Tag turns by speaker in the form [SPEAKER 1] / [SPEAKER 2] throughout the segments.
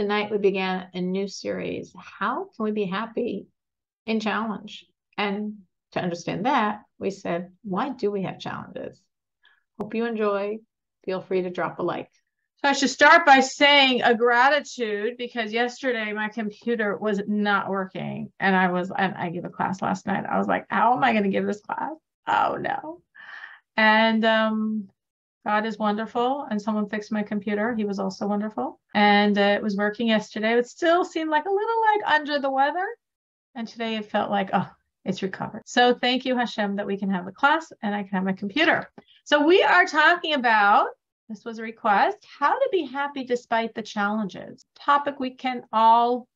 [SPEAKER 1] Tonight we began a new series. How can we be happy in challenge? And to understand that, we said, why do we have challenges? Hope you enjoy. Feel free to drop a like. So I should start by saying a gratitude because yesterday my computer was not working and I gave a class last night. I was like, how am I going to give this class? Oh no. And God is wonderful. And someone fixed my computer. He was also wonderful. And it was working yesterday. It still seemed like a little like under the weather. And today it felt like, oh, it's recovered. So thank you, Hashem, that we can have the class and I can have my computer. So we are talking about, this was a request, how to be happy despite the challenges. Topic we can all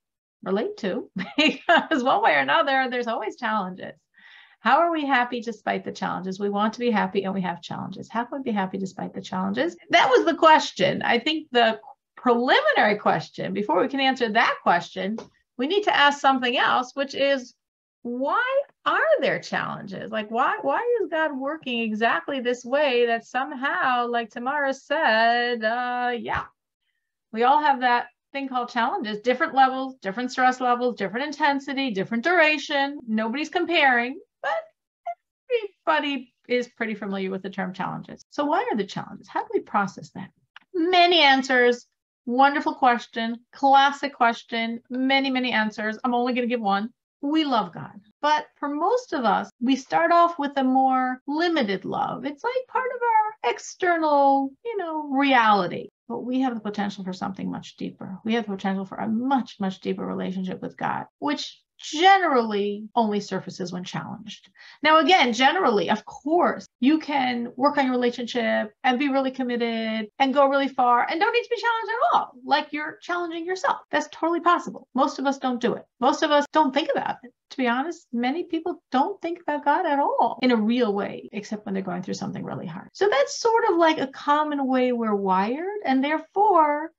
[SPEAKER 1] relate to because one way or another, there's always challenges. How are we happy despite the challenges? We want to be happy and we have challenges. How can we be happy despite the challenges? That was the question. I think the preliminary question, before we can answer that question, we need to ask something else, which is, why are there challenges? Like, why is God working exactly this way that somehow, like Tamara said, yeah, we all have that thing called challenges, different levels, different stress levels, different intensity, different duration. Nobody's comparing, but everybody is pretty familiar with the term challenges. So why are the challenges? How do we process that? Many answers. Wonderful question. Classic question. Many, many answers. I'm only going to give one. We love God. But for most of us, we start off with a more limited love. It's like part of our external, reality. But we have the potential for something much deeper. We have the potential for a much, much deeper relationship with God, which generally only surfaces when challenged. Now, again, generally, of course, you can work on your relationship and be really committed and go really far and don't need to be challenged at all, like you're challenging yourself. That's totally possible. Most of us don't do it. Most of us don't think about it. To be honest, many people don't think about God at all in a real way, except when they're going through something really hard. So that's sort of like a common way we're wired, and therefore,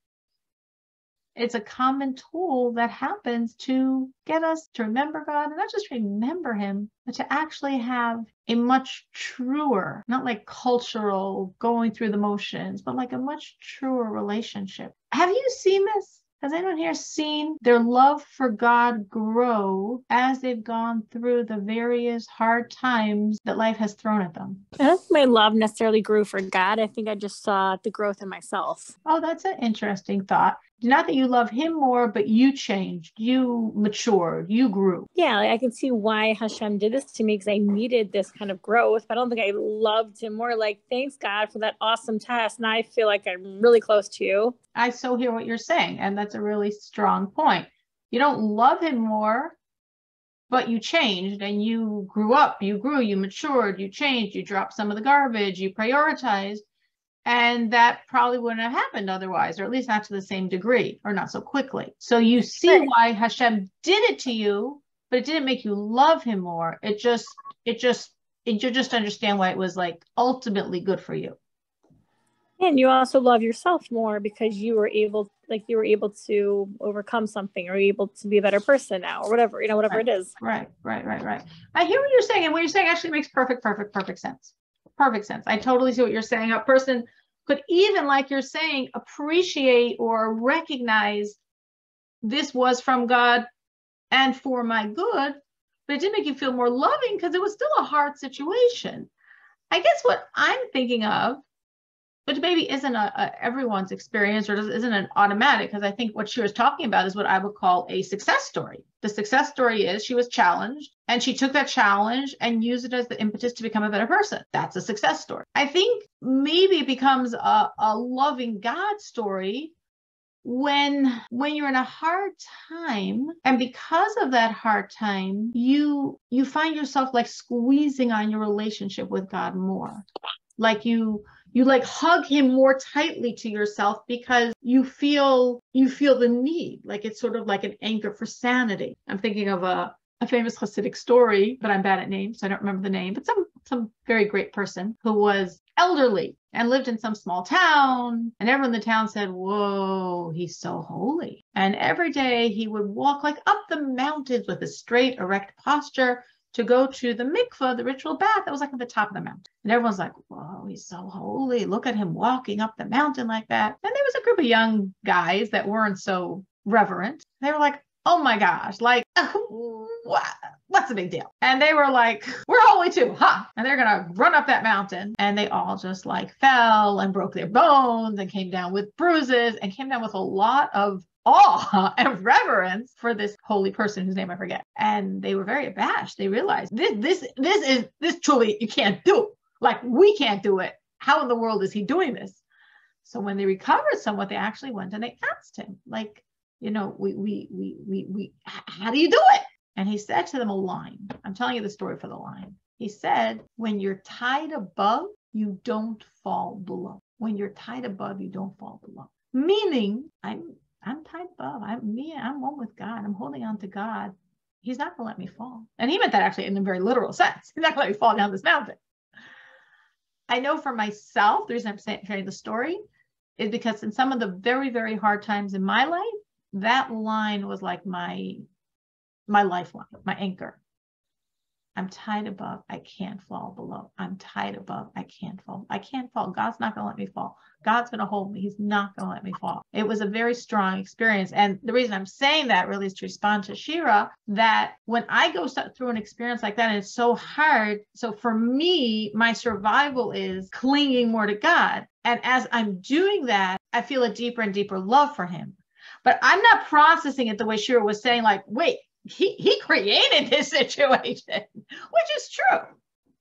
[SPEAKER 1] it's a common tool that happens to get us to remember God, and not just remember Him, but to actually have a much truer, not like cultural going through the motions, but like a much truer relationship. Have you seen this? Has anyone here seen their love for God grow as they've gone through the various hard times that life has thrown at them?
[SPEAKER 2] I don't think my love necessarily grew for God. I think I just saw the growth in myself.
[SPEAKER 1] Oh, that's an interesting thought. Not that you love Him more, but you changed, you matured, you grew.
[SPEAKER 2] Yeah, I can see why Hashem did this to me because I needed this kind of growth. But I don't think I loved Him more. Like, thanks, God, for that awesome test. Now I feel like I'm really close to you.
[SPEAKER 1] I so hear what you're saying, and that's a really strong point. You don't love Him more, but you changed and you grew up, you grew, you matured, you changed, you dropped some of the garbage, you prioritized. And that probably wouldn't have happened otherwise, or at least not to the same degree, or not so quickly. So you see why Hashem did it to you, but it didn't make you love Him more. You just understand why it was like ultimately good for you.
[SPEAKER 2] And you also love yourself more because you were able to overcome something, or able to be a better person now, or whatever, whatever it is.
[SPEAKER 1] Right. I hear what you're saying, and what you're saying actually makes perfect sense. Perfect sense. I totally see what you're saying. A person could even, like you're saying, appreciate or recognize this was from God and for my good, but it didn't make you feel more loving because it was still a hard situation. I guess what I'm thinking of, which maybe isn't everyone's experience or isn't an automatic, because I think what she was talking about is what I would call a success story. The success story is she was challenged and she took that challenge and used it as the impetus to become a better person. That's a success story. I think maybe it becomes a loving God story when you're in a hard time, and because of that hard time, you find yourself like squeezing on your relationship with God more. Like you like hug Him more tightly to yourself because you feel the need. Like it's sort of like an anchor for sanity. I'm thinking of a famous Hasidic story, but I'm bad at names, so I don't remember the name, but some very great person who was elderly and lived in some small town, and everyone in the town said, whoa, he's so holy. And every day he would walk like up the mountains with a straight, erect posture to go to the mikveh, the ritual bath that was like at the top of the mountain. And everyone's like, whoa, he's so holy. Look at him walking up the mountain like that. And there was a group of young guys that weren't so reverent. They were like, oh my gosh, like, what's the big deal? And they were like, we're holy too, huh? And they're going to run up that mountain. And they all just like fell and broke their bones and came down with bruises and came down with a lot of awe and reverence for this holy person whose name I forget. And they were very abashed. They realized this truly, you can't do. Like, we can't do it. How in the world is he doing this? So when they recovered somewhat, they actually went and they asked him, like, you know, how do you do it? And he said to them a line. I'm telling you the story for the line. He said, when you're tied above, you don't fall below. When you're tied above, you don't fall below. Meaning, I'm tied above. I'm one with God. I'm holding on to God. He's not going to let me fall. And he meant that actually in a very literal sense. He's not going to let me fall down this mountain. I know for myself, the reason I'm sharing the story is because in some of the very, very hard times in my life, that line was like my lifeline, my anchor. I'm tied above. I can't fall below. I'm tied above. I can't fall. I can't fall. God's not going to let me fall. God's going to hold me. He's not going to let me fall. It was a very strong experience. And the reason I'm saying that really is to respond to Shira, that when I go through an experience like that, and it's so hard. So for me, my survival is clinging more to God. And as I'm doing that, I feel a deeper and deeper love for him. But I'm not processing it the way Shira was saying, like, wait, he created this situation, which is true.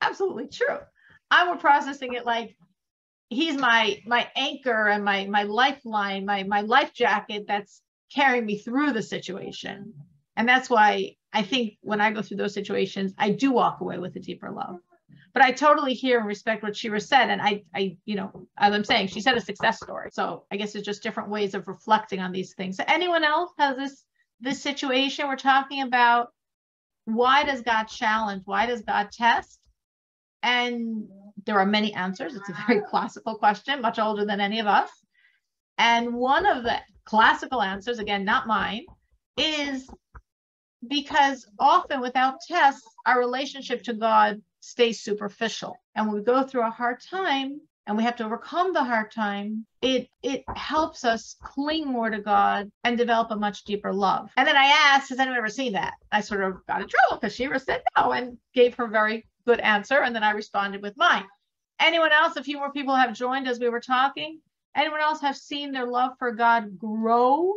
[SPEAKER 1] Absolutely true. I was processing it like he's my anchor and my lifeline, my life jacket that's carrying me through the situation. And that's why I think when I go through those situations, I do walk away with a deeper love. But I totally hear and respect what Shira said. And I, you know, as I'm saying, she said a success story. So I guess it's just different ways of reflecting on these things. So anyone else has this situation we're talking about? Why does God challenge? Why does God test? And there are many answers. It's a very classical question, much older than any of us. And one of the classical answers, again, not mine, is because often without tests, our relationship to God stays superficial. And when we go through a hard time and we have to overcome the hard time, it helps us cling more to God and develop a much deeper love. And then I asked, has anyone ever seen that? I sort of got in trouble because Shira said no and gave her very good answer. And then I responded with mine. Anyone else? A few more people have joined as we were talking. Anyone else have seen their love for God grow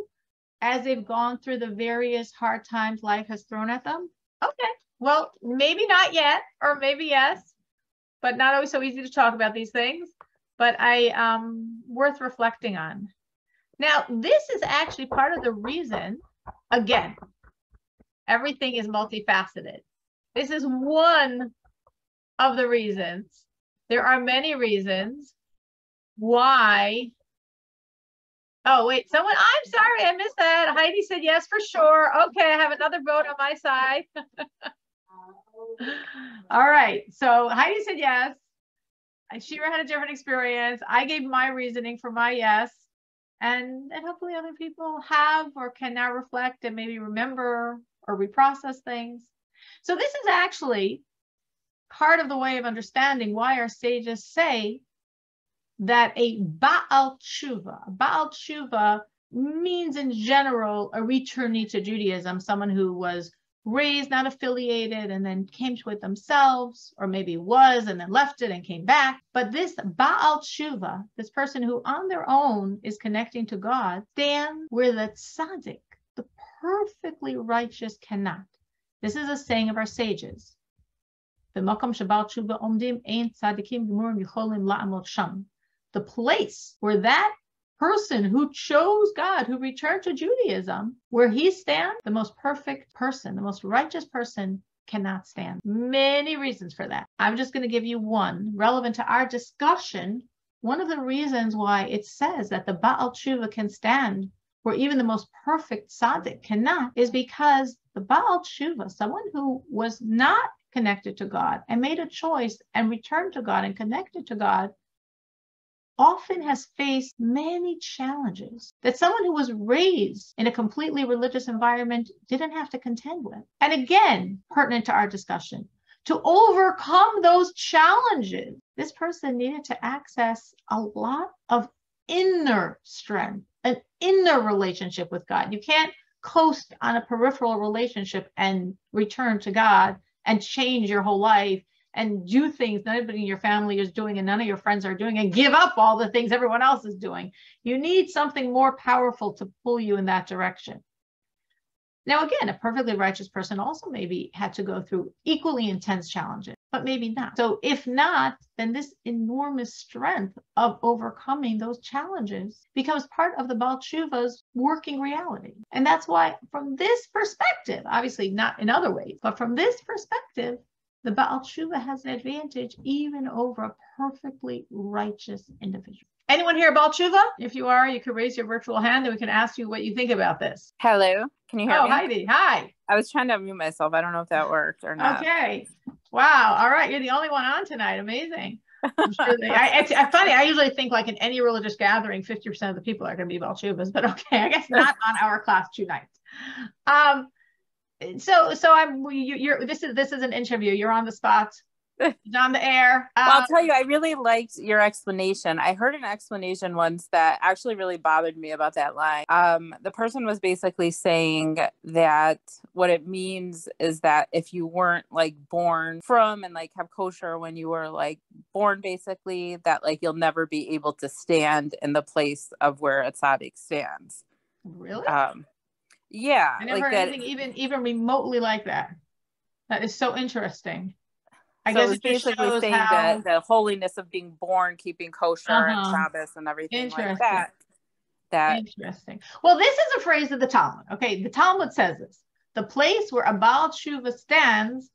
[SPEAKER 1] as they've gone through the various hard times life has thrown at them? Okay. Well, maybe not yet, or maybe yes, but not always so easy to talk about these things, but worth reflecting on. Now, this is actually part of the reason, again, everything is multifaceted. This is one of the reasons. There are many reasons why. Oh, wait, I'm sorry, I missed that. Heidi said yes, for sure. Okay, I have another vote on my side. All right, so Heidi said yes. Shira had a different experience. I gave my reasoning for my yes. And hopefully other people have or can now reflect and maybe remember or reprocess things. So this is actually part of the way of understanding why our sages say that a Baal Tshuva means in general a returnee to Judaism, someone who was raised, not affiliated, and then came to it themselves, or maybe was and then left it and came back. But this Baal Tshuva, this person who on their own is connecting to God, stands where the tzaddik, the perfectly righteous, cannot. This is a saying of our sages. The place where that person who chose God, who returned to Judaism, where he stands, the most perfect person, the most righteous person cannot stand. Many reasons for that. I'm just going to give you one relevant to our discussion. One of the reasons why it says that the Baal Tshuva can stand where even the most perfect tzaddik cannot is because the Baal Tshuva, someone who was not connected to God and made a choice and returned to God and connected to God, often has faced many challenges that someone who was raised in a completely religious environment didn't have to contend with. And again, pertinent to our discussion, to overcome those challenges, this person needed to access a lot of inner strength, an inner relationship with God. You can't coast on a peripheral relationship and return to God and change your whole life and do things nobody in your family is doing and none of your friends are doing and give up all the things everyone else is doing. You need something more powerful to pull you in that direction. Now, again, a perfectly righteous person also maybe had to go through equally intense challenges, but maybe not. So if not, then this enormous strength of overcoming those challenges becomes part of the Baal Teshuva's working reality. And that's why, from this perspective, obviously not in other ways, but from this perspective, the Baal Teshuva has an advantage even over a perfectly righteous individual. Anyone here Baal Teshuva? If you are, you can raise your virtual hand and we can ask you what you think about this.
[SPEAKER 3] Hello, can you hear me?
[SPEAKER 1] Oh, Heidi, hi.
[SPEAKER 3] I was trying to mute myself. I don't know if that worked or not.
[SPEAKER 1] Okay. Wow. All right. You're the only one on tonight. Amazing. I'm sure it's funny. I usually think like in any religious gathering, 50% of the people are going to be Baal Teshuvas, but okay, I guess not on our class 2 nights. So this is an interview. You're on the spot. It's on the air.
[SPEAKER 3] Well, I'll tell you, I really liked your explanation. I heard an explanation once that actually really bothered me about that line. The person was basically saying that what it means is that if you weren't like born from and like have kosher when you were like born, basically, that like you'll never be able to stand in the place of where a tzaddik stands.
[SPEAKER 1] Really?
[SPEAKER 3] Yeah.
[SPEAKER 1] I never heard anything even remotely like that. That is so interesting. I guess
[SPEAKER 3] it's basically saying that the holiness of being born, keeping kosher and Shabbos and everything like that.
[SPEAKER 1] Interesting. Well, this is a phrase of the Talmud. Okay, the Talmud says this: the place where a Baal Teshuva stands,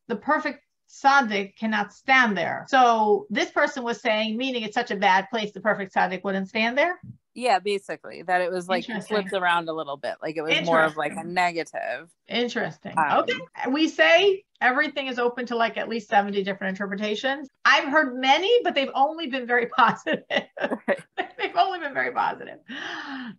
[SPEAKER 1] the perfect tzaddik cannot stand there. So this person was saying, meaning it's such a bad place, the perfect tzaddik wouldn't stand there.
[SPEAKER 3] Yeah, basically that it was like flipped around a little bit, like it was more of like a negative.
[SPEAKER 1] Interesting. Okay, we say everything is open to like at least 70 different interpretations. I've heard many, but they've only been very positive. Right. They've only been very positive.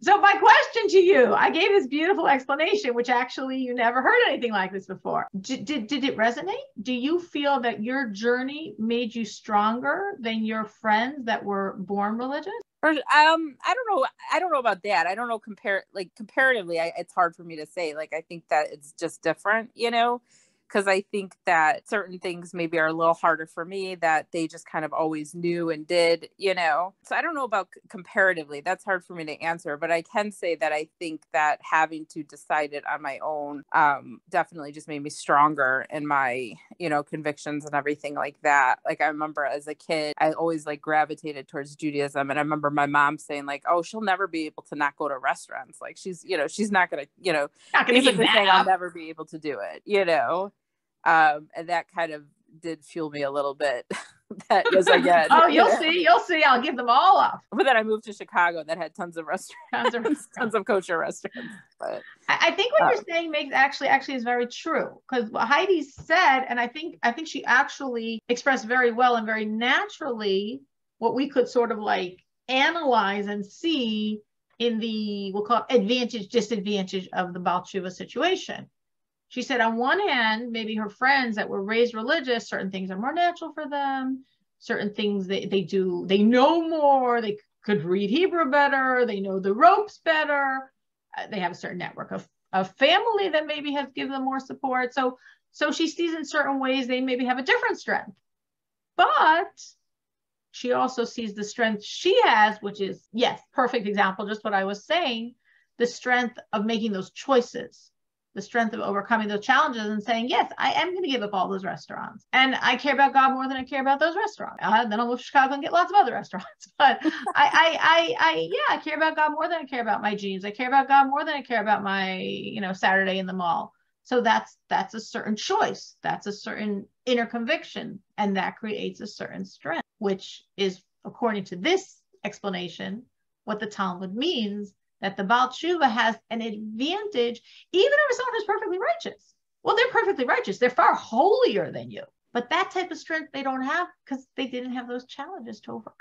[SPEAKER 1] So my question to you, I gave this beautiful explanation, which actually you never heard anything like this before. Did it resonate? Do you feel that your journey made you stronger than your friends that were born religious?
[SPEAKER 3] I don't know. I don't know about that. I don't know. Comparatively, it's hard for me to say. Like, I think that it's just different, because I think that certain things maybe are a little harder for me that they just kind of always knew and did, So I don't know about comparatively. That's hard for me to answer, but I can say that I think that having to decide it on my own definitely just made me stronger in my, convictions and everything like that. Like, I remember as a kid, I always like gravitated towards Judaism. And I remember my mom saying like, oh, she'll never be able to not go to restaurants. Like she's not going to, basically saying I'll never be able to do it, and that kind of did fuel me a little bit. That was again.
[SPEAKER 1] Oh, you'll see. I'll give them all up.
[SPEAKER 3] But then I moved to Chicago that had tons of restaurants, tons of kosher restaurants. But
[SPEAKER 1] I think what you're saying makes actually is very true, because what Heidi said, and I think she actually expressed very well and very naturally what we could sort of like analyze and see in the, we'll call it advantage disadvantage of the Baal Teshuva situation. She said, on one hand, maybe her friends that were raised religious, certain things are more natural for them. Certain things they know more. They could read Hebrew better. They know the ropes better. They have a certain network of family that maybe has given them more support. So she sees in certain ways they maybe have a different strength. But she also sees the strength she has, which is, yes, perfect example, just what I was saying, the strength of making those choices. The strength of overcoming those challenges and saying, yes, I am going to give up all those restaurants. And I care about God more than I care about those restaurants. Then I'll move to Chicago and get lots of other restaurants. But I care about God more than I care about my jeans. I care about God more than I care about my, Saturday in the mall. So that's a certain choice. That's a certain inner conviction. And that creates a certain strength, which is, according to this explanation, what the Talmud means, that the Baal Teshuva has an advantage, even over someone who's perfectly righteous. Well, they're perfectly righteous. They're far holier than you. But that type of strength they don't have because they didn't have those challenges to overcome.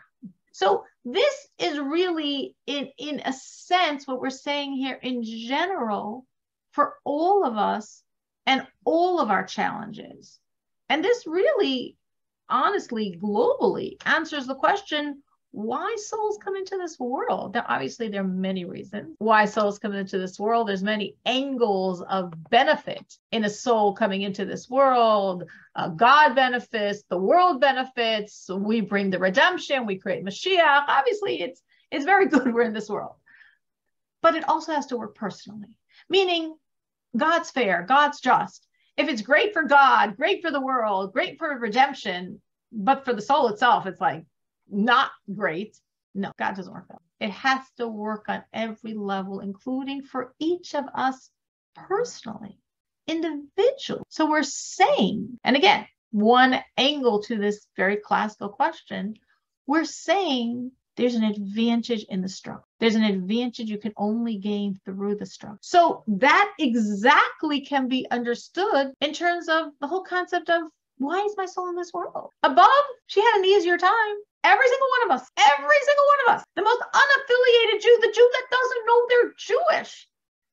[SPEAKER 1] So this is really, in a sense, what we're saying here in general for all of us and all of our challenges. And this really, honestly, globally answers the question, why souls come into this world. Now, obviously, there are many reasons why souls come into this world. There's many angles of benefit in a soul coming into this world. God benefits, the world benefits. We bring the redemption. We create Mashiach. Obviously, it's very good we're in this world. But it also has to work personally, meaning God's fair, God's just. If it's great for God, great for the world, great for redemption, but for the soul itself, it's like, not great. No, God doesn't work that way. It has to work on every level, including for each of us personally, individually. So we're saying, and again, one angle to this very classical question, we're saying there's an advantage in the struggle. There's an advantage you can only gain through the struggle. So that exactly can be understood in terms of the whole concept of, why is my soul in this world? Above, she had an easier time. Every single one of us, the most unaffiliated Jew, the Jew that doesn't know they're Jewish.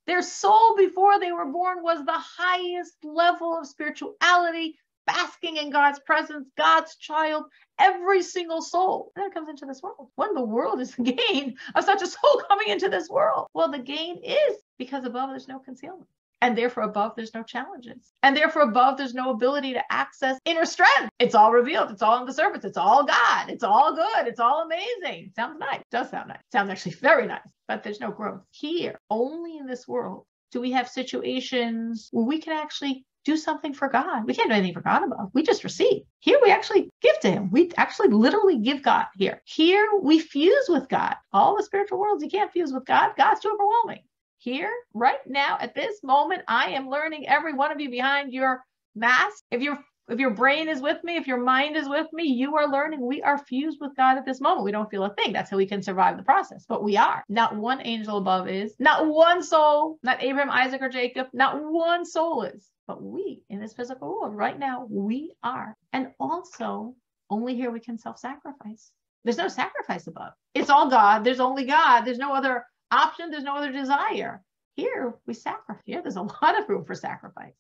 [SPEAKER 1] Their soul before they were born was the highest level of spirituality, basking in God's presence, God's child, every single soul. And then it comes into this world. What in the world is the gain of such a soul coming into this world? Well, the gain is because above there's no concealment. And therefore above there's no challenges. And therefore above there's no ability to access inner strength. It's all revealed. It's all on the surface. It's all God. It's all good. It's all amazing. Sounds nice. Does sound nice. Sounds actually very nice. But there's no growth. Here, only in this world, do we have situations where we can actually do something for God. We can't do anything for God above. We just receive. Here we actually give to him. We actually literally give God here. Here we fuse with God. All the spiritual worlds, you can't fuse with God. God's too overwhelming. Here, right now, at this moment, I am learning, every one of you behind your mask. If your brain is with me, if your mind is with me, you are learning. We are fused with God at this moment. We don't feel a thing. That's how we can survive the process. But we are. Not one angel above is. Not one soul. Not Abraham, Isaac, or Jacob. Not one soul is. But we, in this physical world, right now, we are. And also, only here we can self-sacrifice. There's no sacrifice above. It's all God. There's only God. There's no other option. There's no other desire. Here we sacrifice. Here there's a lot of room for sacrifice.